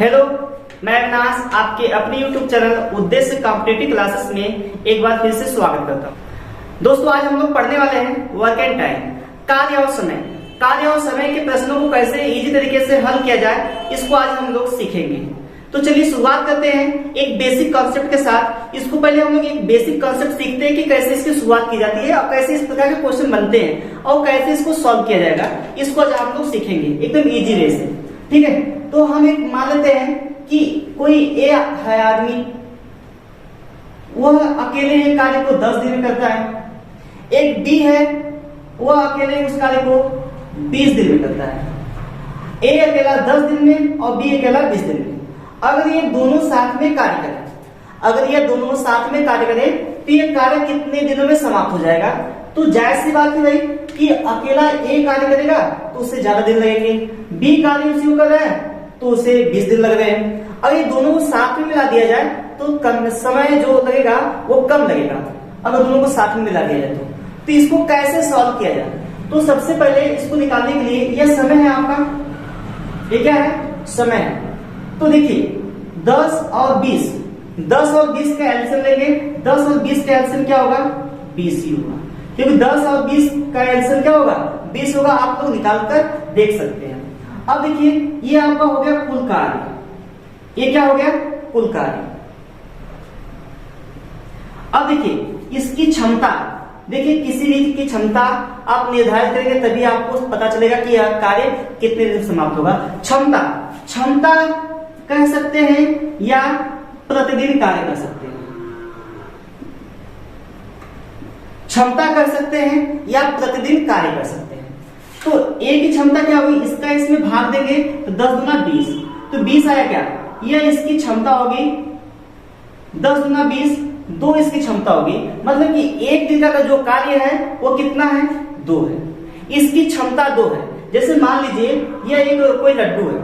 Hello, मैं अविनाश आपके अपने YouTube चैनल उद्देश्य कॉम्पिटिटिव क्लासेस में एक बार फिर से स्वागत करता हूँ। दोस्तों, आज हम लोग पढ़ने वाले हैं वर्क एंड टाइम, कार्य और समय। कार्य और समय के प्रश्नों को कैसे इजी तरीके से हल किया जाए, इसको आज हम लोग सीखेंगे। तो चलिए शुरुआत करते हैं एक बेसिक कॉन्सेप्ट के साथ। इसको पहले हम लोग एक बेसिक कॉन्सेप्ट सीखते हैं कि कैसे इसकी शुरुआत की जाती है और कैसे इस प्रकार के क्वेश्चन बनते हैं और कैसे इसको सॉल्व किया जाएगा। इसको आज आप लोग सीखेंगे एकदम इजी वे से, ठीक है। तो हम एक मान लेते हैं कि कोई ए है आदमी, वह अकेले एक कार्य को 10 दिन में करता है। एक बी है, वह अकेले उस कार्य को 20 दिन में करता है। ए अकेला 10 दिन में और बी अकेला 20 दिन में। अगर ये दोनों साथ में कार्य करें, तो ये कार्य कितने दिनों में समाप्त हो जाएगा? तो जायज सी बात है भाई कि अकेला ए कार्य करेगा तो उससे ज्यादा दिन लगेंगे, बी कार्य उसी को कर रहा है तो उसे 20 दिन लग रहे हैं। अगर ये दोनों को साथ में मिला दिया जाए तो कम समय जो लगेगा वो कम लगेगा, अगर दोनों को साथ में मिला दिया जाए तो इसको कैसे सॉल्व किया जाए? तो सबसे पहले इसको निकालने के लिए यह समय है आपका, ये क्या है? समय है। तो देखिए 10 और 20 का एलसीएम लेंगे। 10 और 20 का एलसीएम क्या होगा? 20 ही होगा, क्योंकि 10 और 20 का एलसीएम क्या होगा? 20 होगा। आप लोग निकाल कर देख सकते हैं। अब देखिए ये आपका हो गया कुल कार्य। ये क्या हो गया? कुल कार्य। अब देखिए इसकी क्षमता, देखिए किसी भी की क्षमता आप निर्धारित करेंगे तभी आपको पता चलेगा कि यह कार्य कितने दिन समाप्त होगा। क्षमता कह सकते हैं या प्रतिदिन कार्य कर सकते हैं। क्षमता कर सकते हैं या प्रतिदिन कार्य कर सकते हैं। तो ए की क्षमता क्या होगी? इसका इसमें भाग देंगे तो 10 गुना 20, तो 20 आया क्या? यह इसकी क्षमता होगी 10 गुना 20, 2 इसकी क्षमता होगी। मतलब कि एक दिन का जो कार्य है वो कितना है? 2 है। इसकी क्षमता 2 है। जैसे मान लीजिए यह एक कोई लड्डू है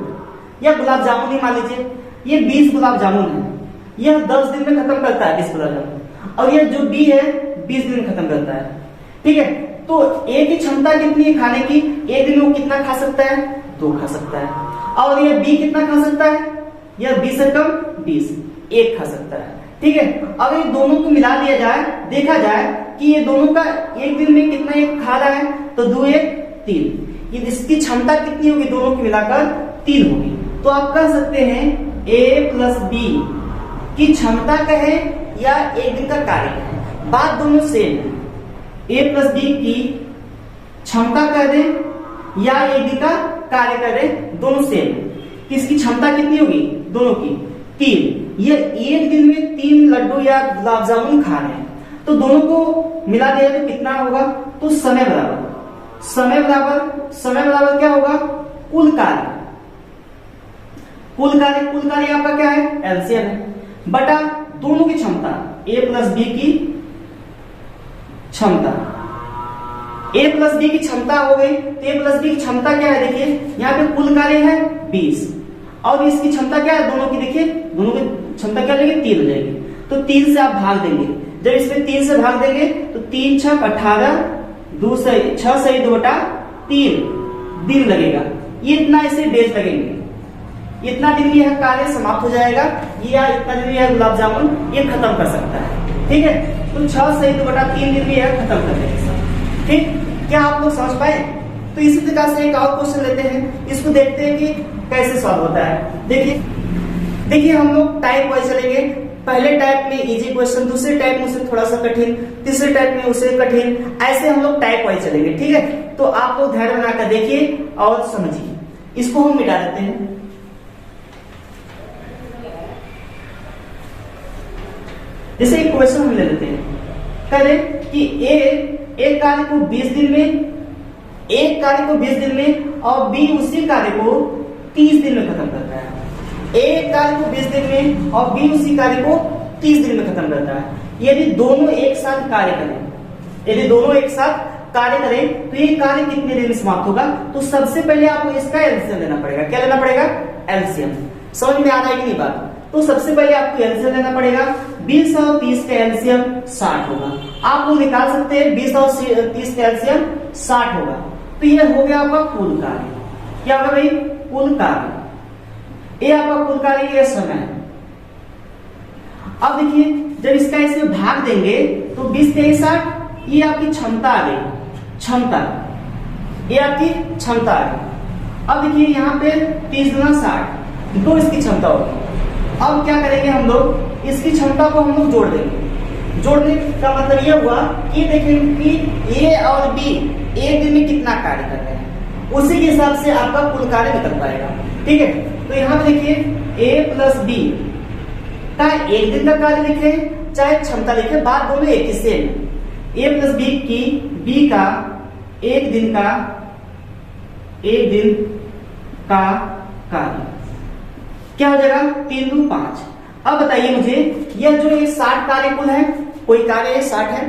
या गुलाब जामुन ही मान लीजिए, ये 20 गुलाब जामुन है, यह 10 दिन में खत्म करता है 20 गुलाब जामुन, और यह जो बी है 20 दिन में खत्म करता है, ठीक है। तो ए की क्षमता कितनी है खाने की? एक दिन में वो कितना खा सकता है? 2 खा सकता है। और यह बी कितना खा सकता है? यह 20 से कम 20, 1 खा सकता है, ठीक है। अगर ये दोनों को मिला दिया जाए, देखा जाए कि ये दोनों का एक दिन में कितना एक खा रहा है, तो 2 1 3, इसकी क्षमता कितनी होगी? दोनों की मिलाकर 3 होगी। तो आप कह सकते हैं ए प्लस बी की क्षमता कहे या एक दिन का कार्य कहे, बात दोनों सेम है। ए प्लस बी की क्षमता कह दें या एक दिन का कार्य कह दें, दोनों सेम है। किसकी क्षमता कितनी होगी? दोनों की 3। ये एक दिन में 3 लड्डू या गुलाब जामुन खा रहे हैं, तो दोनों को मिला दिया तो कितना होगा? तो समय बराबर क्या होगा? कुल कार्य आपका क्या है? एलसीएम है, बटा दोनों की क्षमता, ए प्लस बी की क्षमता। ए प्लस बी की क्षमता हो गई, तो ए प्लस बी की क्षमता क्या है? देखिए यहाँ पे कुल कार्य है 20 और इसकी क्षमता क्या है? दोनों की देखिए, दोनों की क्षमता क्या लगेगी? 3 हो जाएगी। तो 3 से आप भाग देंगे। जब इसमें 3 से भाग देंगे तो 3 6 18, 2 से 6 से 2 बटा 3 दिन लगेगा। ये इतना इसे डेज लगेंगे, इतना दिन यह कार्य समाप्त हो जाएगा, या इतना दिन यह गुलाब जामुन ये खत्म कर सकता है, ठीक है। तो 6 से 2 बटा 3 दिन में यह खत्म कर देगा, ठीक। क्या आप लोग समझ पाए? तो इसी प्रकार से एक और क्वेश्चन लेते हैं, इसको देखते हैं कि कैसे सॉल्व होता है। देखिए हम लोग टाइप वाइज चलेंगे। पहले टाइप में इजी क्वेश्चन, दूसरे टाइप में उसे थोड़ा सा कठिन, तीसरे टाइप में उसे कठिन, ऐसे हम लोग टाइप वाइज चलेंगे, ठीक है। तो आप लोग धैर्य बनाकर देखिए और समझिए। इसको हम मिटा देते हैं। जैसे एक क्वेश्चन हम ले लेते हैं, कह रहे कि एक कार्य को 20 दिन में और बी उसी कार्य को 30 दिन में खत्म करता है। एक कार्य को 20 दिन में और बी उसी कार्य को 30 दिन में खत्म करता है। यदि दोनों एक साथ कार्य करें तो ये कार्य कितने दिन में समाप्त होगा? तो सबसे पहले आपको इसका एलसीएम लेना पड़ेगा। क्या लेना पड़ेगा? एलसीएम। समझ में आ रहा है कि नहीं बात? तो सबसे पहले आपको एलसीएम लेना पड़ेगा। 20 और 30 का एलसीएम 60 होगा। आप लोग निकाल सकते हैं 20 और 30 का एलसीएम 60 होगा। तो यह हो गया आपका कुल कार्य। क्या होगा भाई? कुल कार्य। ये आपका कुल कार्य, ये समय है। अब देखिए जब इसका इसमें भाग देंगे तो 20 तेईस 60, ये आपकी क्षमता आ गई, क्षमता, ये आपकी क्षमता आ गई। अब देखिए यहाँ पे 30 गुना 60, दो इसकी क्षमता होगी। अब क्या करेंगे हम लोग, इसकी क्षमता को हम लोग जोड़ देंगे। जोड़ने का मतलब ये हुआ कि देखेंगे कि ए और बी एक दिन में कितना कार्य कर रहे हैं, उसी के हिसाब से आपका कुल कार्य निकल पाएगा। ठीक है, तो यहाँ पे देखिए ए प्लस बी का एक दिन का कार्य लिखे चाहे क्षमता लिखे, बात दोनों एक ही सेम। ए प्लस बी की बी का एक दिन का कार्य क्या हो जाएगा, 3 दूनी 5। अब बताइए मुझे, यह जो ये 60 कार्य कुल है, कोई कार्य 60 है,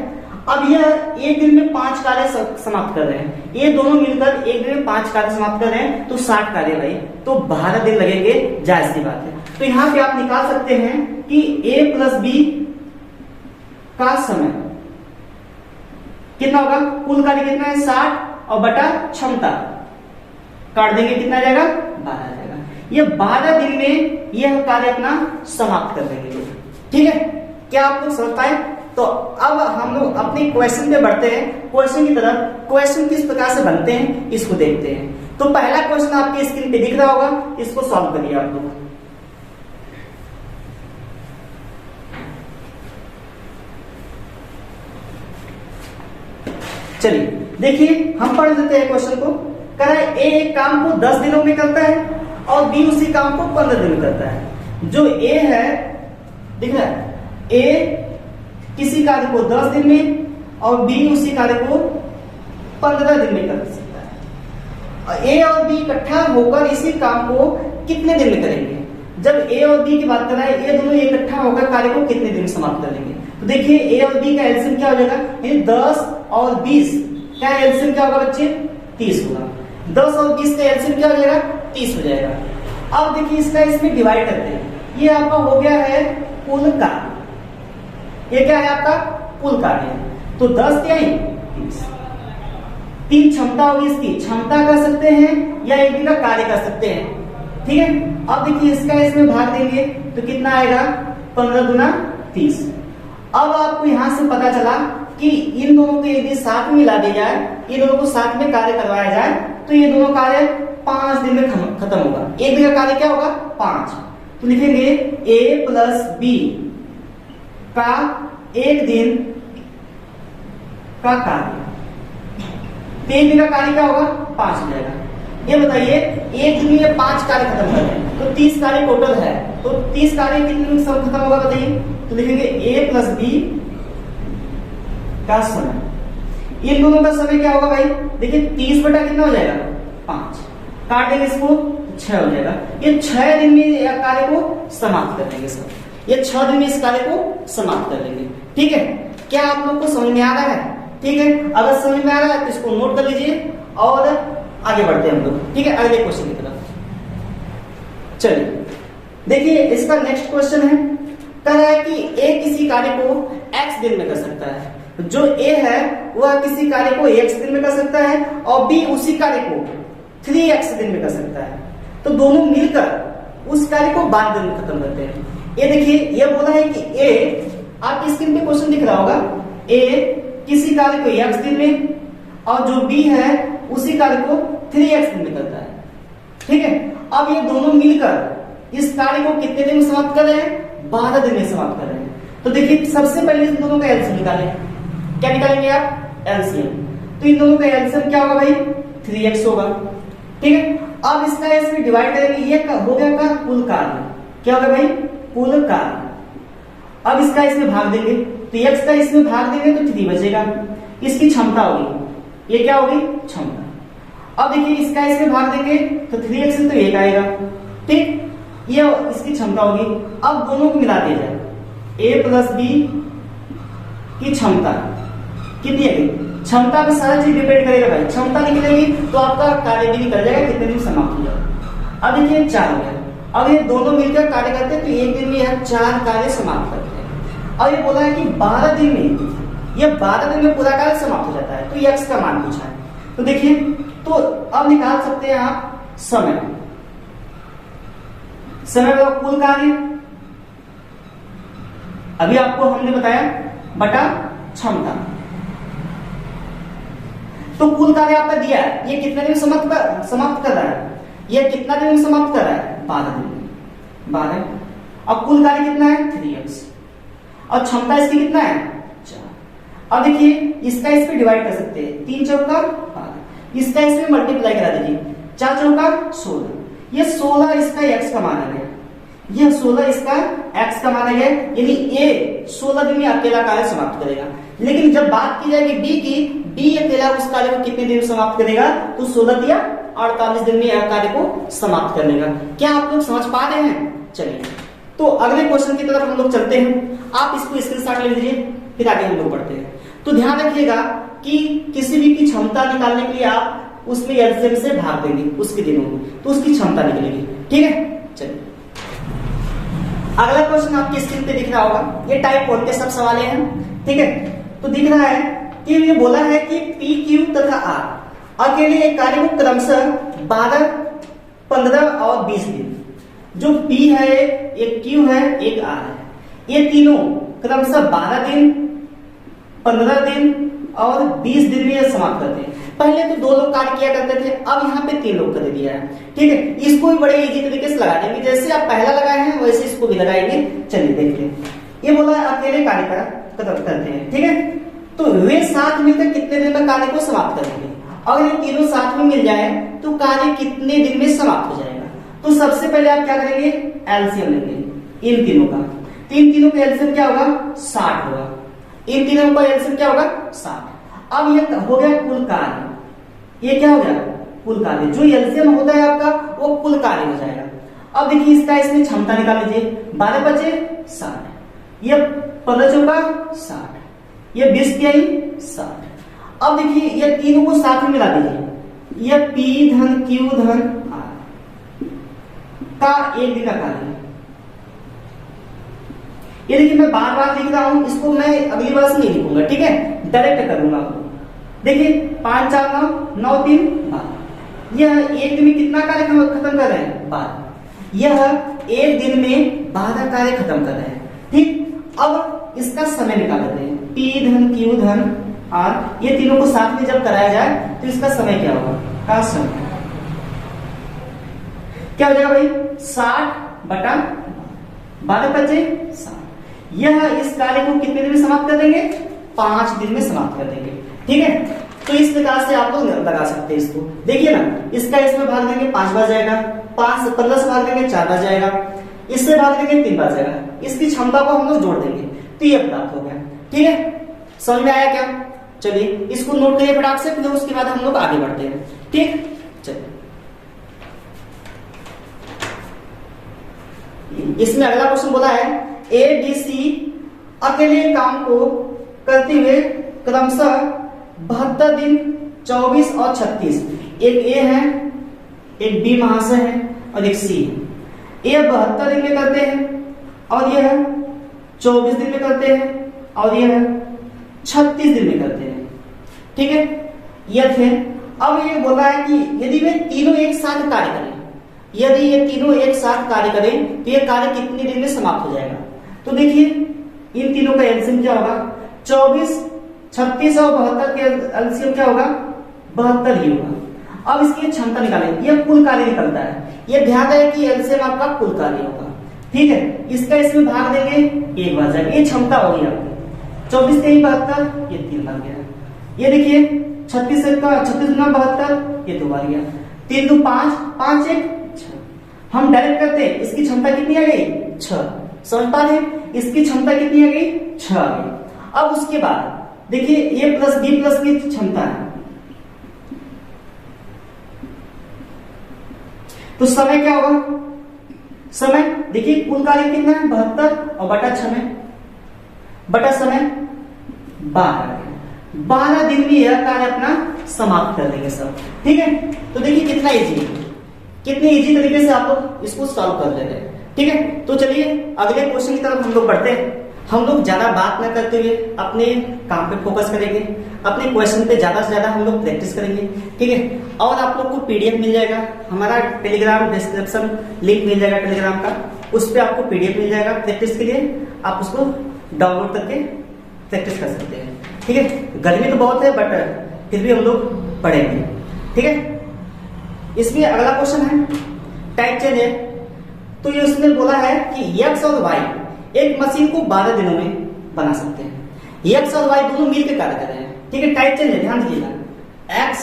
अब यह एक दिन में 5 कार्य समाप्त कर रहे हैं, ये दोनों मिलकर एक दिन में 5 कार्य समाप्त कर रहे हैं, तो 60 कार्य भाई, तो 12 दिन लगेंगे, जायज सी बात है। तो यहाँ पे आप निकाल सकते हैं कि a प्लस बी का समय कितना होगा, कुल कार्य कितना है 60 और बटा क्षमता काट देंगे, कितना जाएगा 12 जाएगा। ये 12 दिन में यह कार्य अपना समाप्त कर देंगे। ठीक है, क्या आप लोग समझ पाए? तो अब हम लोग अपने क्वेश्चन पे बढ़ते हैं, क्वेश्चन की तरफ। क्वेश्चन किस प्रकार से बनते हैं इसको देखते हैं। तो पहला क्वेश्चन आपके स्क्रीन पे दिख रहा होगा, इसको सॉल्व करिए आप लोग। चलिए देखिए, हम पढ़ लेते हैं क्वेश्चन को। कह रहा है ए एक काम को 10 दिनों में करता है और बी उसी काम को 15 दिन में करता है। जो ए है, दिख रहा है, ए किसी कार्य को 10 दिन में और बी उसी कार्य को 15 दिन में कर सकता है। ए और बी इकट्ठा होकर इसी काम को कितने दिन में करेंगे? जब ए और बी की बात कर रहा है, ये दोनों इकट्ठा होकर कार्य को कितने दिन में समाप्त कर लेंगे? तो देखिए ए और बी का एलसीएम क्या हो जाएगा, ये 10 और 20 का एलसीएम क्या होगा बच्चे, 30 होगा। 10 और 20 का एलसीएम क्या हो जाएगा, 30 हो जाएगा। अब देखिए इसका इसमें डिवाइड करते हैं, ये आपका हो गया है कुल कार्य, ये क्या है आपका कुल कार्य। तो 10 क्या है 30, 3 क्षमता होगी इसकी, क्षमता कर सकते हैं या एक दिन का कार्य कर सकते हैं। ठीक है, अब देखिए इसका इसमें भाग देंगे तो कितना आएगा, 15 गुना 30। अब आपको यहां से पता चला कि इन दोनों को यदि साथ में मिला दिया जाए, इन दोनों को साथ में कार्य करवाया जाए, तो ये दोनों कार्य 5 दिन में खत्म होगा। एक दिन का कार्य क्या होगा 5, तो लिखेंगे ए प्लस बी का एक दिन का कार्य, एक दिन का कार्य क्या होगा 5 हो जाएगा। ये बताइए एक दिन में 5 कार्य खत्म कर रहे हैं, तो 30 कार्य टोटल है, तो 30 कार्य कितने दिन में खत्म होगा बताइए? तो लिखेंगे a प्लस बी का समय, इन दोनों का समय क्या होगा भाई, देखिए 30 बटा कितना हो जाएगा 5, काट देंगे इसको 6 हो जाएगा। ये 6 दिन में कार्य को समाप्त कर देंगे सर, ये 6 दिन में इस कार्य को समाप्त कर देंगे। ठीक है, क्या आप लोग को समझ में आ रहा है? ठीक है, अगर समझ में आ रहा है तो इसको नोट कर लीजिए और आगे बढ़ते हैं हम लोग। ठीक है, अगले क्वेश्चन की तरफ चलिए। देखिए इसका नेक्स्ट क्वेश्चन है, कह रहा है कि ए किसी कार्य को x दिन में कर सकता है। जो ए है वह किसी कार्य को x दिन में कर सकता है और बी उसी कार्य को 3x दिन में कर सकता है। तो दोनों मिलकर उस कार्य को 12 दिन में खत्म करते हैं। ये देखिए, ये बोला है कि ए, आपकी स्क्रीन पे क्वेश्चन दिख रहा होगा, ए किसी कार्य को x दिन में और जो बी है उसी कार्य को 3x दिन में करता है। ठीक है, अब ये दोनों मिलकर इस कार्य को कितने दिन में समाप्त कर रहे हैं? 12 दिन में समाप्त कर रहे हैं। तो देखिए सबसे पहले इन दोनों का एलसीएम निकालें। क्या निकालेंगे आप? एलसीएम। तो इन दोनों का एलसीएम क्या होगा भाई? 3x होगा। ठीक है, अब इसका इसमें डिवाइड करेंगे, ये हो गया का कुल कार्य, क्या होगा भाई? कुल कार्य। अब इसका इसमें भाग देंगे, तो x का इसमें भाग देंगे तो 3 बचेगा। इसकी क्षमता होगी, ये क्या होगी? क्षमता। अब देखिए इसका इसमें भाग देंगे तो 3x तो 1 आएगा। ठीक, ये इसकी क्षमता होगी। अब दोनों को मिला दिया जाए, a प्लस बी की क्षमता कितनी है? क्षमता पे सारा चीज डिपेंड करेगा भाई। क्षमता निकलेगी तो आपका कार्य भी निकल जाएगा, कितने दिन समाप्त हो जाएगा। अब देखिए 4 हो गया। अब ये दोनों मिलकर कार्य करते हैं तो एक दिन में यह 4 कार्य समाप्त करते हैं। अब ये बोला है कि 12 दिन में, ये 12 दिन में पूरा कार्य समाप्त हो जाता है। तो ये x का मान पूछा है, तो देखिए, तो अब निकाल सकते हैं आप समय। समय मतलब कुल कार्य, अभी आपको हमने बताया, बटा क्षमता। तो कुल कार्य आपका दिया है, ये कितने दिन में समाप्त कर रहा है, ये कितना दिन में समाप्त कर रहा है, 12 दिन में, 12। अब कुल कार्य कितना है, 3x, और क्षमता इसकी कितना है, 4। अब देखिए इसका इस पे डिवाइड कर सकते हैं, 3 चौका 12, इसका इसमें मल्टीप्लाई करा दीजिए, 4 चौका 16, ये 16 इसका x का माना गया, यह 16 इसका x का माना गया, यानी a 16 दिन में अकेला कार्य समाप्त करेगा। लेकिन जब बात की जाएगी b की, b अकेला उस कार्य को कितने दिन में समाप्त करेगा, तो 16 या 48 दिन में यह कार्य को समाप्त कर लेगा। क्या आप लोग समझ पा रहे हैं? चलिए तो अगले क्वेश्चन की तरफ हम लोग चलते हैं, आप इसको स्क्रीनशॉट ले लीजिए, फिर आगे हम लोग बढ़ते हैं। तो ध्यान रखिएगा कि किसी भी की क्षमता निकालने के लिए आप उसमें एलसीएम से भाग देंगे उसके दिनों में, तो उसकी क्षमता निकलेगी। ठीक है, चलिए अगला क्वेश्चन आपकी स्क्रीन पे दिख रहा होगा, ये टाइप 1 के सब सवाल हैं। ठीक है, तो दिख रहा है कि ये बोला है कि पी क्यू तथा आर अकेले एक कार्य को क्रमशः 12, 15 और 20 दिन, जो P है, एक Q है, एक R है, ये तीनों क्रमशः 12 दिन, 15 दिन और 20 दिन में यह समाप्त करते हैं। पहले तो 2 लोग कार्य किया करते थे, अब यहाँ पे 3 लोग कर दिया है। ठीक है, इसको भी बड़े इजी तरीके से लगा देंगे, जैसे आप पहला लगाए हैं वैसे इसको भी लगाएंगे। चलिए देखते हैं, ये बोला अकेले कार्य करते हैं। ठीक है, तो वे साथ मिलकर कितने दिन में कार्य को समाप्त करेंगे। अगर ये तीनों साथ में मिल जाए तो कार्य कितने दिन में समाप्त हो जाएगा। तो सबसे पहले आप क्या करेंगे, एलसीएम लेंगे इन तीनों का, तो इन तीनों का एलसीएम क्या होगा, 60 होगा, इन तीनों का एलसीएम क्या होगा, 60। अब ये हो गया कुल कार्य, ये क्या हो गया, कुल कार्य, जो एलसीएम होता है आपका वो कुल कार्य हो जाएगा। अब देखिए इसका इसमें क्षमता निकाल लीजिए, 12 बचे 60, ये 15 चौका 60, ये 20 क्या 60। अब देखिए ये तीनों को साथ में मिला दीजिए, ये P धन Q धन R का एक दिन का कार्य। ये देखिए मैं बार बार लिख रहा हूं, इसको मैं अगली बार से नहीं लिखूंगा। ठीक है, डायरेक्ट करूंगा आपको। देखिए 5 4 9 9 3 12, यह एक दिन में कितना कार्य खत्म कर रहे हैं, 12। यह एक दिन में 12 कार्य खत्म कर रहे हैं। ठीक, अब इसका समय निकाल लेते हैं, P धन Q धन R, ये तीनों को साथ में जब कराया जाए तो इसका समय क्या होगा, का समय क्या हो जाएगा भाई, 60 बटा 12 बचे 60। यह इस कार्य को कितने दिन में समाप्त कर देंगे, 5 दिन में समाप्त कर देंगे। ठीक है, तो इस प्रकार से आप लोग लगा सकते हैं इसको। देखिए ना, इसका इसमें भाग देंगे 5 बार जाएगा, 5 15 से भाग देंगे 4 बार जाएगा, इससे भाग देंगे 3 बार जाएगा, इसकी क्षमता को हम लोग जोड़ देंगे तो ये प्राप्त हो गया। ठीक है, समझ में आया क्या? चलिए इसको नोट करिए फटाक से, फिर उसके बाद हम लोग आगे बढ़ते हैं। ठीक, चलिए इसमें अगला क्वेश्चन बोला है एडीसी अकेले काम को करते हुए क्रमशः 72 दिन, 24 और 36, एक ए है, एक बी महाशय है और एक सी है। ये 72 दिन में करते हैं और यह 24 दिन में करते हैं और यह 36 दिन में करते हैं। ठीक है, यह थे। अब ये बोला है कि यदि वे तीनों एक साथ कार्य करें, यदि ये तीनों एक साथ कार्य करें तो ये कार्य कितने दिन में समाप्त हो जाएगा। तो देखिए इन तीनों का एलसीएम क्या होगा, 24, 36 और 72 के एलसीएम क्या होगा, 72 ही होगा। अब इसकी क्षमता निकालें, यह कुल कार्य निकलता है, यह ध्यान रहे कि एलसीएम आपका कुल कार्य होगा। ठीक है, इसका इसमें भाग देंगे 1 बार जाएगा, ये क्षमता होगी आपकी, 24 3 72, ये 3 बार गया। ये देखिए 36 का 36 गुना 72, ये 2 बार गया, 3 2 5 5 1 6। हम डायरेक्ट करते हैं, इसकी क्षमता कितनी आ गई, 6। समझ पा रहे, इसकी क्षमता कितनी आ गई, 6 आ गई। अब उसके बाद देखिए ए प्लस बी प्लस की क्षमता है, तो समय क्या होगा, समय देखिए कुल कार्य कितना है 72 और बटा समय, बटा समय 12 दिन में यह कार्य अपना समाप्त कर देंगे सब। ठीक है, तो देखिए कितना इजी है, कितने इजी तरीके से आप लोग इसको सॉल्व कर लेते हैं। ठीक है, तो चलिए अगले क्वेश्चन की तरफ हम लोग बढ़ते हैं। हम लोग ज्यादा बात ना करते हुए अपने काम पे फोकस करेंगे, अपने क्वेश्चन पे ज्यादा से ज्यादा हम लोग प्रैक्टिस करेंगे, ठीक है। और आप लोग को पीडीएफ मिल जाएगा, हमारा टेलीग्राम डिस्क्रिप्शन लिंक मिल जाएगा टेलीग्राम का, उस पर आपको पीडीएफ मिल जाएगा प्रैक्टिस के लिए, आप उसको डाउनलोड करके प्रैक्टिस कर सकते हैं, ठीक है। गर्मी तो बहुत है बट फिर भी हम लोग पढ़ेंगे, ठीक है। इसमें अगला क्वेश्चन है टाइप चेंज है, तो ये उसने बोला है कि एक्स और वाई एक मशीन को 12 दिनों में बना सकते हैं। एक्स और वाई दोनों मिलकर कार्य कर रहे हैं, ठीक है। टाइप चेंज है, ध्यान दीजिएगा, एक्स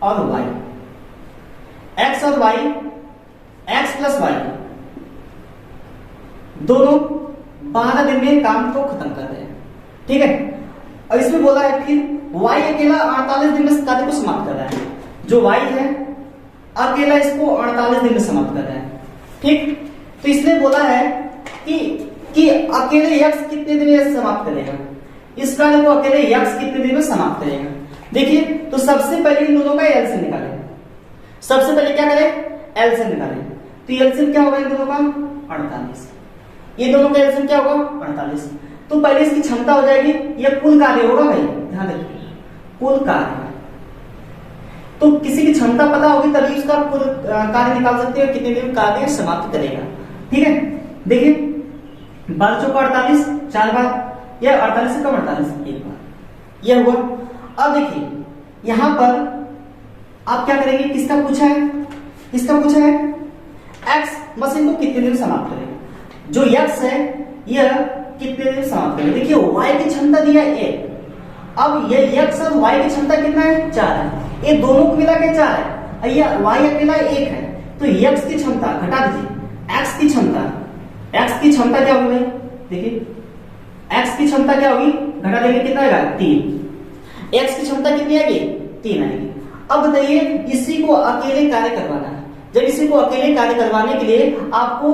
और वाई, एक्स और वाई, एक्स प्लस वाई दोनों 12 दिन में काम को खत्म कर रहे हैं, ठीक है। और इसमें बोला है कि वाई अकेला 48 दिन में कार्य को समाप्त कर रहा है, जो वाई है अकेला इसको 48 दिन में समाप्त कर रहा है, ठीक। तो इसने बोला है कि अकेले यक्स कितने दिन में समाप्त करेगा, इस कार्य को अकेले यक्स कितने दिन में समाप्त करेगा। देखिए, तो सबसे पहले इन दोनों का एलसीएम निकालें। सबसे पहले क्या करें, एलसीएम निकालें। तो एलसीएम क्या होगा इन दोनों का 48, ये दोनों का एलसीएम क्या होगा 48। तो पहले इसकी क्षमता हो जाएगी, यह कुल कार्य होगा भाई, ध्यान रखिए कुल कार्य। तो किसी की क्षमता पता होगी तभी उसका कुल कार्य निकाल सकते हो, कितने दिन कार्य समाप्त करेगा, ठीक है। देखिए 12 चौका 48, 4 बार, या 48 से कम 48 एक बार, यह हुआ। अब देखिए यहां पर आप क्या करेंगे, किसका पूछा है, किसका पूछा है, एक्स मशीन को कितने दिन समाप्त करेगा, जो एक्स है यह कितने दिन समाप्त करेगा। देखिए वाई की क्षमता दिया है 1, अब ये एक्स और वाई की क्षमता कितना है 4 है, ये दोनों को मिला के 4 है, ये वाई अकेला 1 है, तो एक्स की क्षमता घटा दीजिए, एक्स की क्षमता, एक्स की क्षमता क्या होगी भाई, देखिए एक्स की क्षमता क्या होगी, घटा देंगे कितना आएगा 3, एक्स की क्षमता कितनी आएगी 3 आएगी। अब बताइए इसी को अकेले कार्य करवाना है, जब इसी को अकेले कार्य करवाने के लिए आपको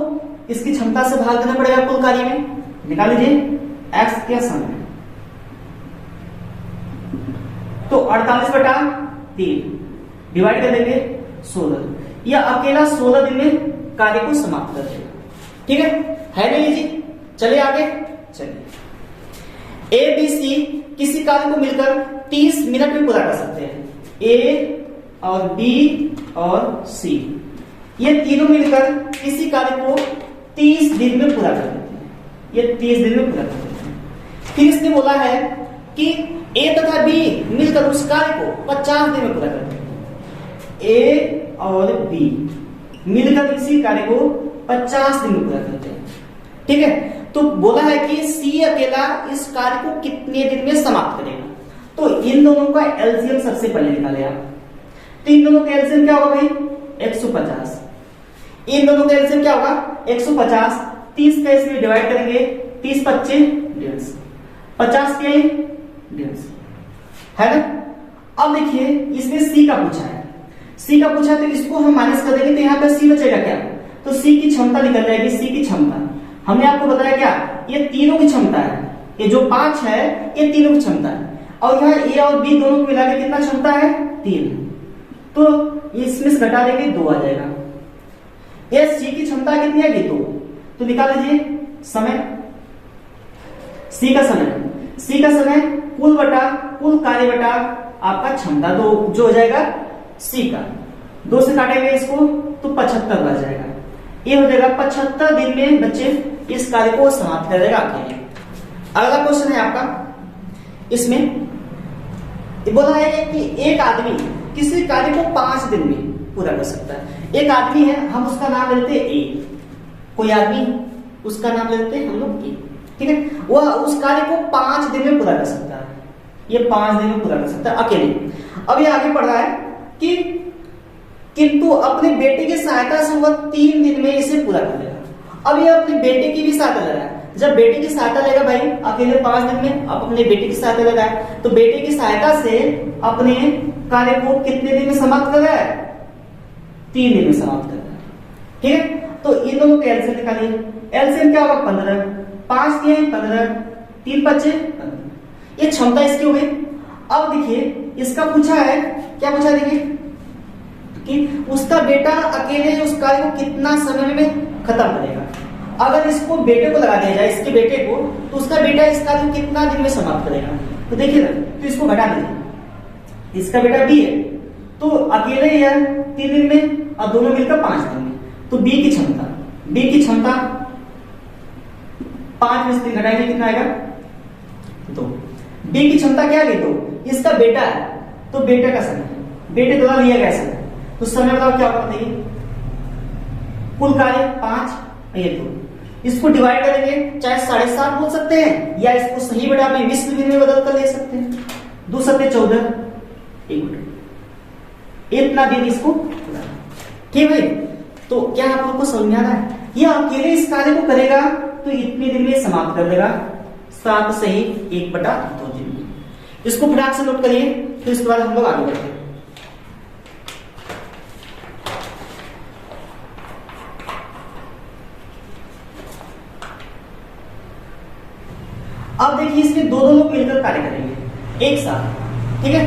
इसकी क्षमता से भाग देना पड़ेगा कुल कार्य में, निकाल लीजिए एक्स क्या समय, तो 48/3 डिवाइड कर देंगे 16, यह अकेला 16 दिन में कार्य को समाप्त कर देगा, ठीक है नहीं जी। चलिए आगे, चलिए ए बी सी किसी कार्य को मिलकर 30 मिनट में पूरा कर सकते हैं, ए और बी और सी ये तीनों मिलकर किसी कार्य को 30 दिन में पूरा कर देते हैं, ये 30 दिन में पूरा कर देते हैं। फिर इसने बोला है कि ए तथा बी मिलकर उस कार्य को 50 दिन में पूरा कर देते हैं, ए और बी मिलकर इसी कार्य को 50 दिन में पूरा करते हैं, ठीक है। तो बोला है कि सी अकेला इस कार्य को कितने दिन में समाप्त करेगा, तो इन दोनों का एलसीएम सबसे पहले निकाले आप। तो इन दोनों का एलसीएम क्या होगा भाई 150, इन दोनों का एलसीएम क्या होगा 150, 30 का इसमें डिवाइड करेंगे, 30 25 150, 50 के 150 है ना। अब देखिए इसमें सी का पूछा है, सी का पूछा तो इसको हम माइनस कर देंगे, तो यहाँ पे सी बचेगा क्या, तो सी की क्षमता निकल जाएगी, सी की क्षमता हमने आपको बताया क्या, ये तीनों की क्षमता है, ये जो 5 है ये तीनों की क्षमता है, और यहाँ ए और बी दोनों को मिला के कितना क्षमता है 3, तो इसमें से घटा देंगे 2 आ जाएगा। ये सी की क्षमता कितनी है 2, तो निकाल लीजिए समय, सी का समय कुल कार्य बटा आपका क्षमता, तो जो हो जाएगा सी का 2 से काटेंगे इसको तो 75 बच जाएगा, ये हो जाएगा 75 दिन में बच्चे इस कार्य को समाप्त कर देगा अकेले। अगला क्वेश्चन है आपका, इसमें बोला है कि एक आदमी किसी कार्य को 5 दिन में पूरा कर सकता है। एक आदमी है, हम उसका नाम लेते हैं ए, कोई आदमी उसका नाम लेते हैं हम लोग ए, ठीक है। वह उस कार्य को 5 दिन में पूरा कर सकता है, ये 5 दिन में पूरा कर सकता है अकेले। अब ये आगे पढ़ रहा है कि किंतु अपने बेटे की सहायता से वह 3 दिन में इसे पूरा कर लेगा। अब ये अपने बेटे की भी सहायता ले रहा है, जब बेटे की सहायता लेगा भाई अकेले 5 दिन में, अब अपने बेटे की सहायता ले रहा है, तो बेटे की सहायता से अपने कार्य को कितने दिन में समाप्त कर रहा है 3 दिन में समाप्त कर रहा है, ठीक है। तो इन दोनों के एलसीएम निकालिए, एलसीएम क्या होगा 15, 5 के 15, 3 25 15, ये क्षमता इसकी हो गई। अब देखिए इसका पूछा है, क्या पूछा देखिए कि उसका बेटा अकेले उस कार्य को कितना समय में खत्म करेगा। अगर इसको बेटे को लगा दिया जाए, इसके बेटे को, तो उसका बेटा इस कार्य को कितना दिन में समाप्त करेगा? तो देखिए ना, तो इसको घटा दीजिए, इसका बेटा बी है तो अकेले ही है 3 दिन में और दोनों मिलकर 5 दिन में। तो बी की क्षमता 5 में से 3 घटाएंगे कितना आएगा? 2। बी की क्षमता क्या है? 2। इसका बेटा है तो बेटे का समय, बेटे द्वारा लिया गया समय, तो समय बताओ क्या होगा? बताइए, कुल कार्य 5 ये 2। इसको डिवाइड करेंगे, चाहे 7.5 बोल सकते हैं या इसको सही बेटा में 20 दिन में बदल कर ले सकते हैं। 2 7 14, 1 इतना दिन इसको, ठीक भाई। तो क्या आप लोग को समझ में आ रहा है? यह अकेले इस कार्य को करेगा तो इतने दिन में समाप्त कर देगा, 7 सही 1/2 दिन में। इसको फटाक से नोट करिए, फिर इसके बाद हम लोग आगे बढ़ते हैं। अब देखिए, इसमें 2 लोग मिलकर कार्य करेंगे एक साथ, ठीक है?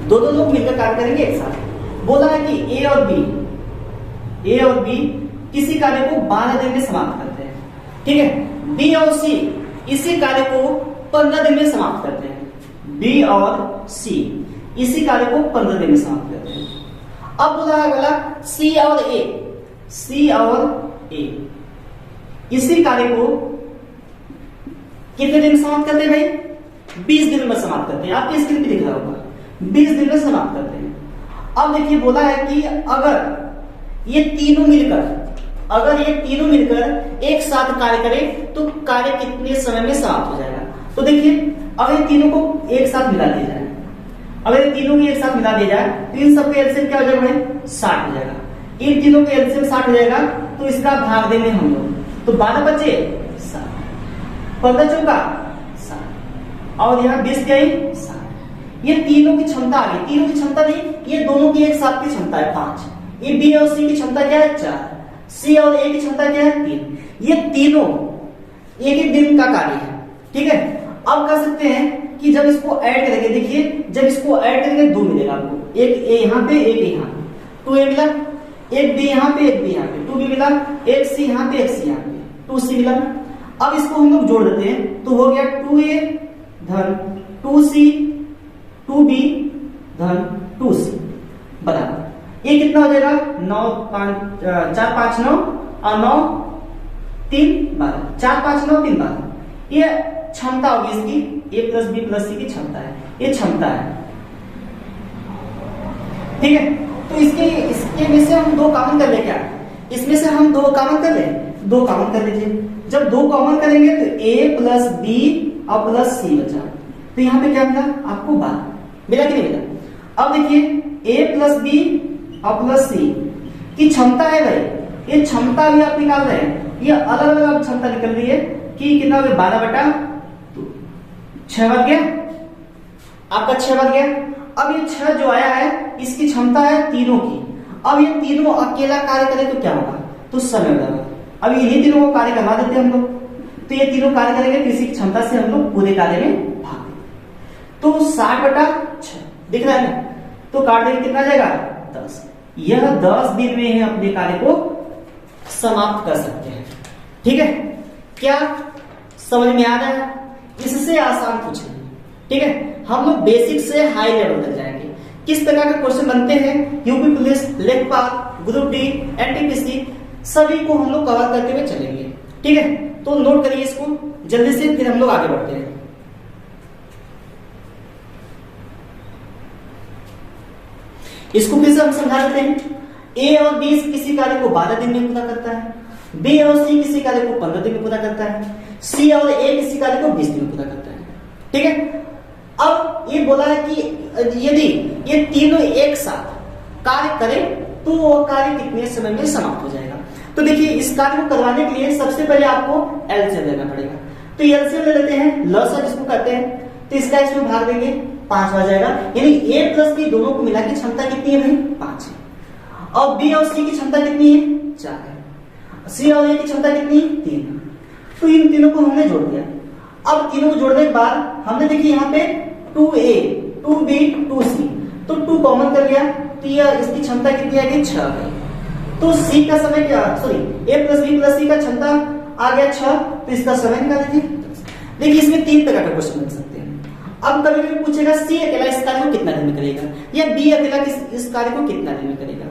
2 लोग मिलकर कार्य करेंगे एक साथ। बोला है कि ए और बी किसी कार्य को 12 दिन में समाप्त करते हैं, ठीक है? बी और सी इसी कार्य को 15 दिन में समाप्त करते हैं। बी और सी इसी कार्य को 15 दिन में समाप्त करते हैं। अब बोला है अगला सी और ए इसी कार्य को कितने दिन में समाप्त करते हैं भाई? 20 दिन में समाप्त करते हैं। आपके स्क्रीन पे दिख रहा होगा, 20 दिन में समाप्त करते हैं। अब देखिए, बोला है कि अगर ये तीनों मिलकर एक साथ कार्य करें तो कार्य कितने समय में समाप्त हो जाएगा? तो देखिए, अगर ये तीनों को एक साथ मिला दिया जाए, तो इन सबके एलसीएम क्या हो जाएगा भाई? 60 हो जाएगा। इन तीनों के एलसीएम 60 हो जाएगा तो इसका भाग देंगे हम लोग, तो 12 बचे 7, 15 चौका 7 और यहाँ 20 गई 7। ये तीनों की क्षमता आ गई। तीनों की क्षमता नहीं, ये दोनों की एक साथ की क्षमता है 5। ये बी और सी की क्षमता क्या है? 4। सी और ए की क्षमता क्या है? 3। ये तीनों एक दिन का कार्य है, ठीक है? अब कर सकते हैं कि जब इसको ऐड करेंगे, देखिए जब इसको ऐड करेंगे 2 मिलेगा आपको, एक ए यहाँ पे एक यहाँ पे, 2 ए मिला, एक बी यहाँ पे एक बी यहाँ पे, 2 बी मिला, एक सी यहाँ पे एक सी यहाँ पे, 2 सी मिला। अब इसको हम लोग जोड़ देते हैं तो हो गया 2a धन 2c 2b धन 2c बराबर ये कितना हो जाएगा? 9 5 4 5 9 और 9 3 12, 4 5 9 3 12। ये क्षमता होगी इसकी, a प्लस बी प्लस सी की क्षमता है, ये क्षमता है, ठीक है? तो इसके में से हम 2 कॉमन कर ले क्या? इसमें से हम 2 कॉमन कर ले, 2 कॉमन कर लीजिए। जब 2 कॉमन करेंगे तो a प्लस बी और प्लस सी बचा, तो यहाँ पे क्या मिला आपको? 12 मिला कि नहीं मिला? अब देखिए a प्लस बी और प्लस सी की क्षमता है भाई, ये क्षमता भी आप निकाल रहे हैं, ये अलग अलग क्षमता निकल रही है कि कितना हो गया? 12/2, 6 बन गया आपका, 6 बन गया। अब ये 6 जो आया है इसकी क्षमता है तीनों की। अब ये तीनों अकेला कार्य करें तो क्या होगा? तो समय बदलेगा। अब इन्हीं तीनों को कार्य करवा देते हैं हम लोग, तो ये तीनों कार्य करेंगे तो इसी क्षमता से हम लोग पूरे कार्य में भाग, तो 60/6 दिख रहा है ना? तो काट देंगे, कितना जाएगा? 10। यह 10 दिन में ही अपने कार्य को समाप्त कर सकते हैं, ठीक है? क्या समझ में आ रहा है? इससे आसान कुछ नहीं, ठीक है? हम लोग बेसिक से हाई लेवल तक जाएंगे। किस प्रकार के क्वेश्चन बनते हैं यूपी पुलिस, लेखपाल, ग्रुप डी, एनटीपीसी, सभी को हम लोग कवर करते हुए चलेंगे, ठीक है? तो नोट करिए इसको जल्दी से, फिर हम लोग आगे बढ़ते हैं। इसको फिर से हम समझा देते हैं। ए और बी किसी कार्य को 12 दिन में पूरा करता है, बी और सी किसी कार्य को 15 दिन में पूरा करता है, सी और ए किसी कार्य को 20 दिन में पूरा करता है, ठीक है? अब ये बोला है कि यदि ये तीनों एक साथ कार्य करें तो वो कार्य कितने समय में समाप्त हो जाएगा? तो देखिए, इस कार्य को करवाने के लिए सबसे पहले आपको एलसीएम लेना पड़ेगा। तो एलसीएम ले लेते हैं, लसा जिसको कहते हैं, तो इसका इसमें भाग देंगे, 5 आ जाएगा। यानी ए प्लस बी दोनों को मिला की क्षमता कितनी है भाई? 5 है। और बी और सी की क्षमता कितनी है? 4 है। सी और ए की क्षमता कितनी? 3 है। तो इन तीनों को हमने जोड़ दिया। अब तीनों को जोड़ने के बाद हमने देखिए यहाँ पे 2a 2b 2c, तो 2 कॉमन कर लिया, तो यह इसकी क्षमता कितनी आ गई? 6 आ गई। तो सी का समय क्या, सॉरी ए प्लस बी प्लस सी का क्षमता आ गया 6, तो इसका समय निकाल दीजिए। देखिए इसमें 3 प्रकार का क्वेश्चन बन सकते हैं। अब कभी भी पूछेगा सी अकेला इस कार्य को कितना दिन में करेगा, या बी अकेला इस कार्य को कितना दिन में करेगा,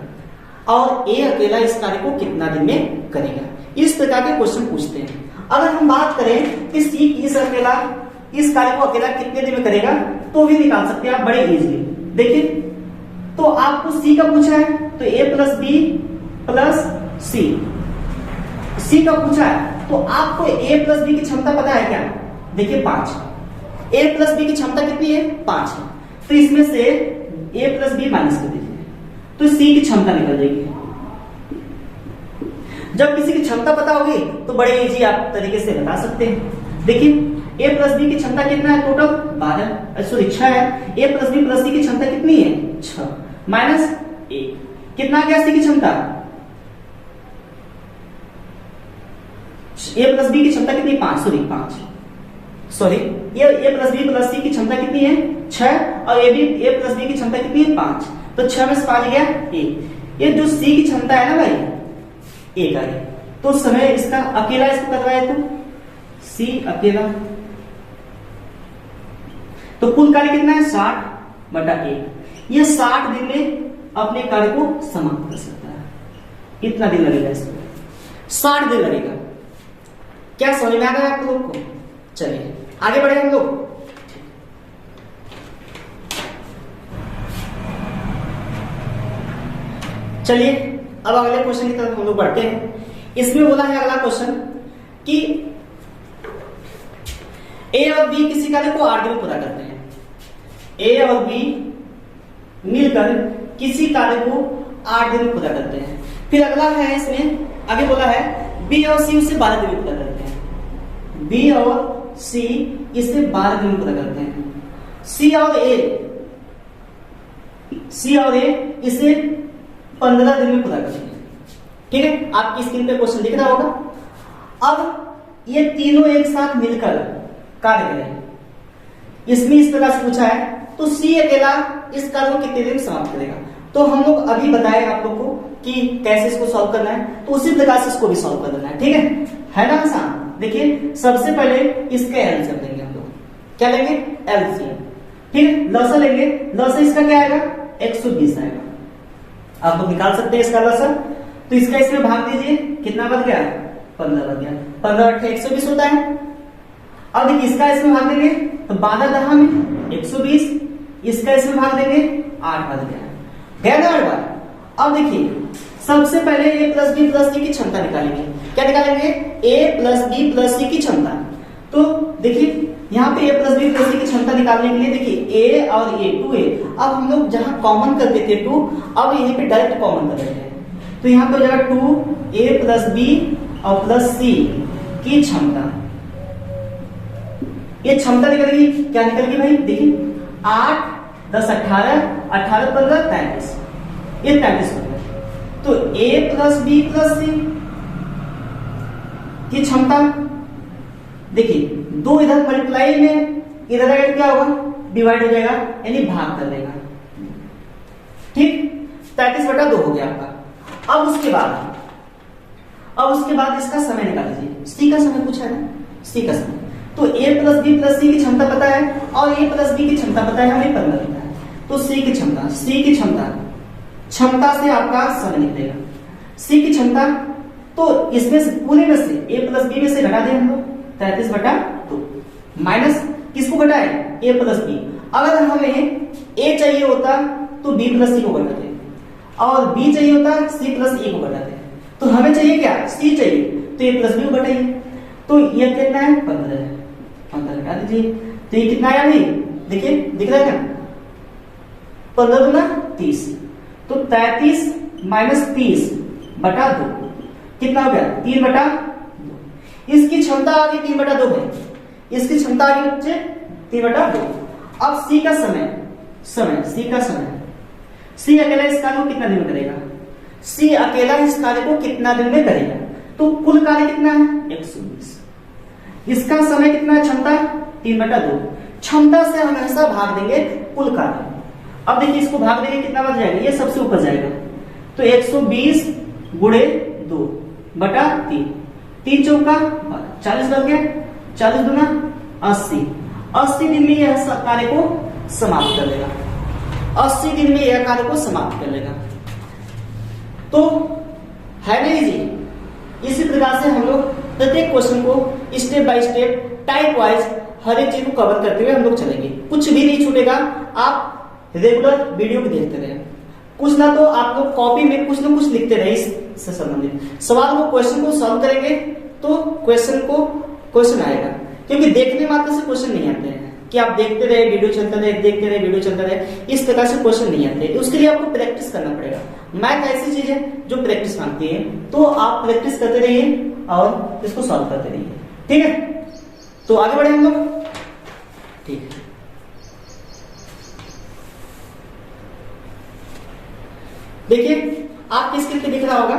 और ए अकेला इस कार्य को कितना दिन में करेगा। इस प्रकार के क्वेश्चन पूछते हैं। अगर हम बात करें कि सी इस कार्य को अकेला कितने दिन में करेगा, तो भी निकाल सकते हैं आप बड़े इजीली। देखिए तो आपको सी का पूछा है, तो ए प्लस बी प्लस सी का पूछा है, तो आपको ए प्लस बी की क्षमता पता है क्या? देखिए 5, ए प्लस बी की क्षमता कितनी है? 5 है। तो इसमें से ए प्लस बी माइनस कर दीजिए, तो सी की क्षमता निकल जाएगी। जब किसी की क्षमता पता होगी तो बड़े इजी आप तरीके से बता सकते हैं। देखिए ए प्लस बी की क्षमता कितना है? टोटल 6 है। ए प्लस बी प्लस सी की क्षमता कितनी है? 6 माइनस 1, कितना आ गया सी की क्षमता? ए प्लस बी की क्षमता कितनी? 5 सॉरी ये ए प्लस बी प्लस सी की क्षमता कितनी है? 6, और ए प्लस बी की क्षमता कितनी है? 5, तो 6 में से 5 गया 1। ये जो सी की क्षमता है ना भाई 1 आ गई, तो समय इसका अकेला इसको करवाए तो सी अकेला, तो कुल कार्य कितना है? 60/1। ये 60 दिन में अपने कार्य को समाप्त कर सकता है। इतना दिन लगेगा इसको, 60 दिन लगेगा। क्या समझ में आ गया आप लोग को? चलिए आगे बढ़े हम लोग। चलिए अब अगले क्वेश्चन की तरफ हम लोग बढ़ते हैं। इसमें बोला है अगला क्वेश्चन कि ए और बी किसी कार्य को 8 दिन में पूरा करते हैं। ए और बी मिलकर किसी कार्य को 8 दिन में पूरा करते हैं। फिर अगला है इसमें आगे बोला है बी और सी उसे 12 दिन में पूरा करते हैं। बी और सी इसे 12 दिन में पूरा करते हैं। सी और ए इसे 15 दिन में पूरा करते हैं। ठीक है, आपकी स्क्रीन पे क्वेश्चन दिख रहा होगा। अब ये तीनों एक साथ मिलकर कार्य करें। इसमें इस प्रकार से पूछा है, तो सी अकेला इस कार्य को कितने दिन में समाप्त करेगा। तो हम लोग अभी बताए आप लोग को कि कैसे इसको सॉल्व करना है, तो उसी प्रकार से इसको भी सॉल्व कर देना है। ठीक है ना आसान। देखिए सबसे पहले इसका एलसीएम लेंगे हम लोग। क्या लेंगे? एलसीएम। ठीक है, लसा लेंगे। लसा इसका क्या आएगा? 120 आएगा। आप लोग निकाल सकते हैं इसका लसा। तो इसका इसमें भाग दीजिए, कितना बच गया? 15 बच गया। 15 8 120 होता है। अब देखिए इसका इसमें भाग देंगे तो 12 10 में 120, इसका इसमें भाग देंगे 8 बच गया ना 8 बार। अब देखिए सबसे पहले ए प्लस बी प्लस सी की क्षमता निकालेंगे। क्या निकालेंगे? ए प्लस बी प्लस सी की क्षमता। तो देखिए यहाँ पे ए प्लस बी प्लस सी की क्षमता निकालने के लिए देखिए ए और ए 2a। अब हम लोग जहां कॉमन करते थे 2, अब यहीं पे डायरेक्ट कॉमन कर रहे हैं। तो यहाँ पे हो जाएगा 2a प्लस बी और प्लस सी की क्षमता। ये क्षमता निकलेगी, क्या निकलेगी भाई? देखिए 8 10 18 18 15 33, ये 33 हो गया। तो a प्लस बी प्लस सी की क्षमता देखिए 2 इधर मल्टीप्लाई में, इधर आएगा क्या होगा? डिवाइड हो जाएगा, यानी भाग कर देगा। ठीक, 33/2 हो गया आपका। अब उसके बाद इसका समय निकाल लीजिए। सी का समय पूछा है ना, सी का समय। तो a प्लस बी प्लस सी की क्षमता पता है और a प्लस बी की क्षमता पता है, हमें 15 पता है। तो सी की क्षमता से आपका समय निकलेगा। सी की क्षमता, तो इसमें से पूरे में से a प्लस बी में से घटा दें हम लोग 33/2 माइनस किसको घटाए? a plus B. अगर हमें a चाहिए होता तो b प्लस सी को घटाते, और b चाहिए होता c प्लस a को घटाते। तो हमें चाहिए क्या? c चाहिए, तो a प्लस बी को घटाइए। तो ये कितना है? 15 है। 15 घटा दीजिए, तो ये कितना आया भाई? देखिए दिख रहा है क्या? 15 दूना 30, तो 33 माइनस 30/2 कितना हो गया? 3/2। इसकी क्षमता आ गई 3/2 है। इसकी क्षमता आ गई बच्चे 3/2। अब सी का समय सी अकेला इस कार्य को कितना दिन में करेगा? सी अकेला इस कार्य को कितना दिन में करेगा? तो कुल कार्य कितना है? 120। इसका समय कितना है? क्षमता 3/2। क्षमता से हमेशा भाग देंगे कुल कार्य। अब देखिए इसको भाग देंगे, कितना बच जाएगा? ये सबसे ऊपर जाएगा, तो 120 गुणे 2 बटा 3, 3 चौका 40 बन गया, 40 दूना 80, 80 दिन में यह कार्य को समाप्त कर लेगा, 80 दिन में यह कार्य को समाप्त कर लेगा। तो है ना इजी। इसी प्रकार से हम लोग प्रत्येक क्वेश्चन को step by step type wise हर एक चीज को कवर करते हुए हम लोग चलेंगे, कुछ भी नहीं छूटेगा। आप रेगुलर वीडियो भी देखते रहे, कुछ ना तो आप लोग कॉपी में कुछ ना कुछ लिखते रहे इससे संबंधित सवाल को, क्वेश्चन को सॉल्व करेंगे तो क्वेश्चन आएगा, क्योंकि देखने मात्र से क्वेश्चन नहीं आते हैं कि आप देखते रहे वीडियो चलता रहे, देखते रहे वीडियो चलता रहे, इस प्रकार से क्वेश्चन नहीं आते। उसके लिए आपको प्रैक्टिस करना पड़ेगा। मैथ ऐसी चीज है जो प्रैक्टिस मांगती है, तो आप प्रैक्टिस करते रहिए और इसको सॉल्व करते रहिए, ठीक है। तो आगे बढ़े हम लोग, ठीक है। देखिए आपकी स्क्रीन पे दिख रहा होगा,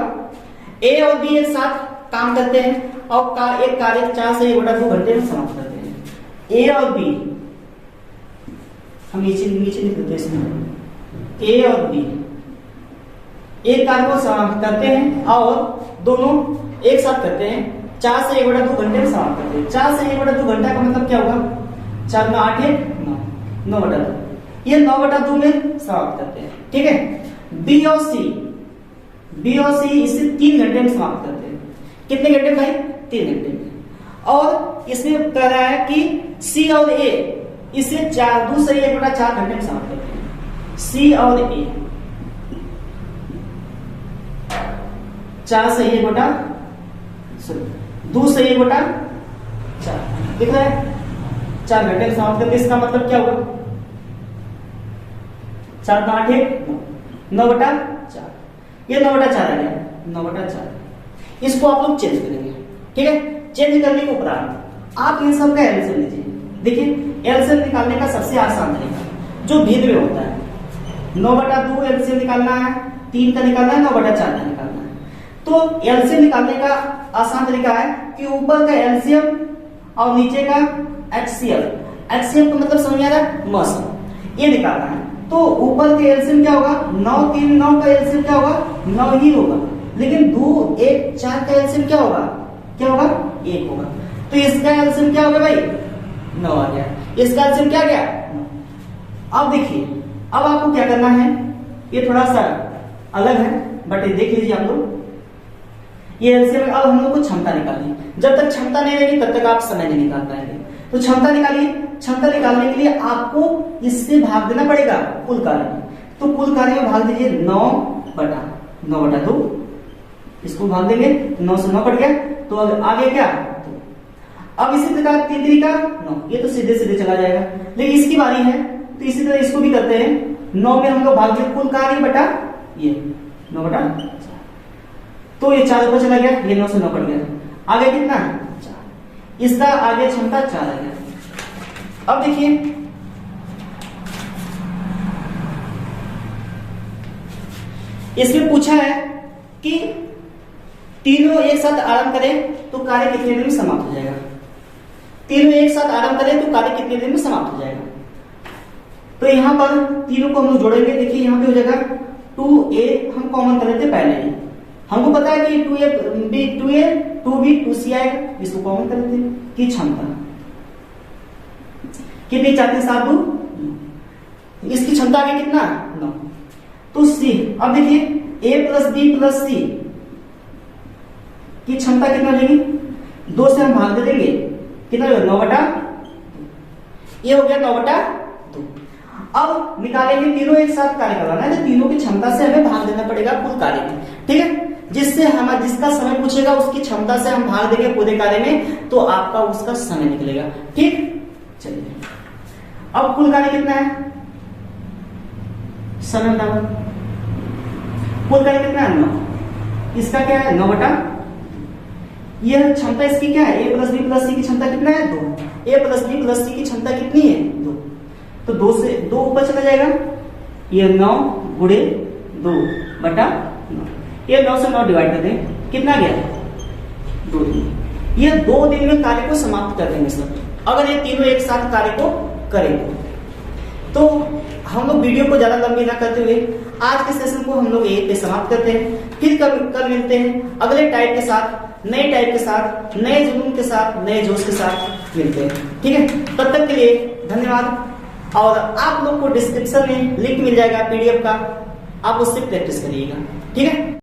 ए और बी एक साथ काम करते हैं और एक कार्य 4 से 1/2 घंटे में समाप्त करते हैं। ए और बी हम नीचे लिख देते हैं इसमें, ए और बी एक कार्य को समाप्त करते हैं और दोनों एक साथ करते हैं, 4 से 1/2 घंटे में समाप्त करते हैं। 4 से 1/2 घंटा का मतलब क्या होगा, 4 में 8 है 9/2, ये 9/2 में समाप्त करते हैं, ठीक है। बी और सी इसे 3 घंटे में समाप्त करते हैं। कितने घंटे में भाई, 3 घंटे में। और इसमें कह रहा है कि सी और ए इसे 2 से 1/4 घंटे में समाप्त करते हैं। सी और ए 4 से 2 से 1/4 दिख रहा है, 4 घंटे में समाप्त करते। इसका मतलब क्या होगा, 4 8 है 9/4, ये 9/4 आ गया, 9/4। इसको आप लोग चेंज करेंगे, ठीक है। चेंज करने के उपरांत आप इन सब का एलसीएम लीजिए। देखिए एलसीएम निकालने का सबसे आसान तरीका जो भेद में होता है, 9/2 एलसीएम निकालना है, 3 का निकालना है, 9/4 का निकालना है। तो एलसीएम निकालने का आसान तरीका है कि ऊपर का एलसीएम और नीचे का एचसीएफ। एचसीएफ का मतलब समझ आ रहा है, मौसम, ये निकालना है। तो ऊपर के एलसीएम क्या होगा, 9 3 9 का एलसीएम क्या होगा, 9 ही होगा। लेकिन 2 1 4 का एलसीएम क्या होगा, 1 होगा। तो इसका एलसीएम क्या होगा भाई, 9 आ गया। इसका एलसीएम क्या गया, 9। अब देखिए, अब आपको क्या करना है, ये थोड़ा सा अलग है बट देख लीजिए आप लोग। ये एलसीएम, अब हम लोग को क्षमता निकालनी। जब तक क्षमता नहीं रहेगी तब तक आप समय नहीं निकाल पाएंगे। तो क्षमता निकालिए। क्षमता निकालने के लिए आपको इससे भाग देना पड़ेगा कुल कार्य में। तो कुल कार्य में भाग दीजिए 9/2, इसको भाग देंगे, 9 से 9 कट गया, तो आगे क्या, अब इसी प्रकार 3 का 9, ये तो सीधे सीधे चला जाएगा। लेकिन इसकी बारी है तो इसी तरह इसको भी करते हैं। 9 में हम लोग भाग दिए कुल कार्य बटा ये 9/4, तो ये 4 ऊपर चला गया, ये 9 से 9 कट गया, आगे कितना 4, इसका आगे क्षमता 4 आ गया। अब देखिए इसमें पूछा है कि तीनों एक साथ आराम करें तो कार्य कितने दिन में समाप्त हो जाएगा। तीनों एक साथ आराम करें तो कार्य कितने दिन में समाप्त हो जाएगा। तो यहां पर तीनों को हम लोग जोड़ेंगे। देखिए यहां पे हो जाएगा 2a, हम कॉमन कर लेते पहले ही, हमको पता है कि 2a 2b 2c आएगा, इसको कॉमन कर लेते कि क्षमता कितनी, 4 3 7 2, इसकी क्षमता आगे कितना 9। तो c, अब देखिए a plus b plus c की क्षमता कितना लेगी, 2 से हम भाग दे देंगे, कितना 9/2, ये हो गया 9/2। अब निकालेंगे, तीनों एक साथ कार्य कराना है तो तीनों की क्षमता से हमें भाग देना पड़ेगा कुल कार्य में, ठीक है। जिससे हम जिसका समय पूछेगा उसकी क्षमता से हम भाग देंगे पूरे कार्य में, तो आपका उसका समय निकलेगा, ठीक। चलिए अब कुल कार्य कितना है, समय बताओ, कुल कार्य कितना है 9, इसका क्या है 9/2। यह क्षमता इसकी क्या है, a प्लस बी प्लस सी की क्षमता कितना है 2, a प्लस बी प्लस सी की क्षमता कितनी है 2, तो 2 से 2 ऊपर चला जाएगा, ये 9 गुणे 2/9, ये 9 से 9 डिवाइड कर दें, कितना गया 2 दिन। ये 2 दिन में कार्य को समाप्त कर देंगे सब, अगर ये तीनों एक साथ कार्य को करेंगे। तो हम लोग वीडियो को ज्यादा लंबी ना करते हुए आज के सेशन को हम लोग यहीं पे समाप्त करते हैं। फिर कल मिलते हैं अगले टाइप के साथ, नए टाइप के साथ, नए जुनून के साथ, नए जोश के साथ मिलते हैं। ठीक है, तब तक के लिए धन्यवाद। और आप लोग को डिस्क्रिप्शन में लिंक मिल जाएगा PDF का, आप उससे प्रैक्टिस करिएगा। ठीक है।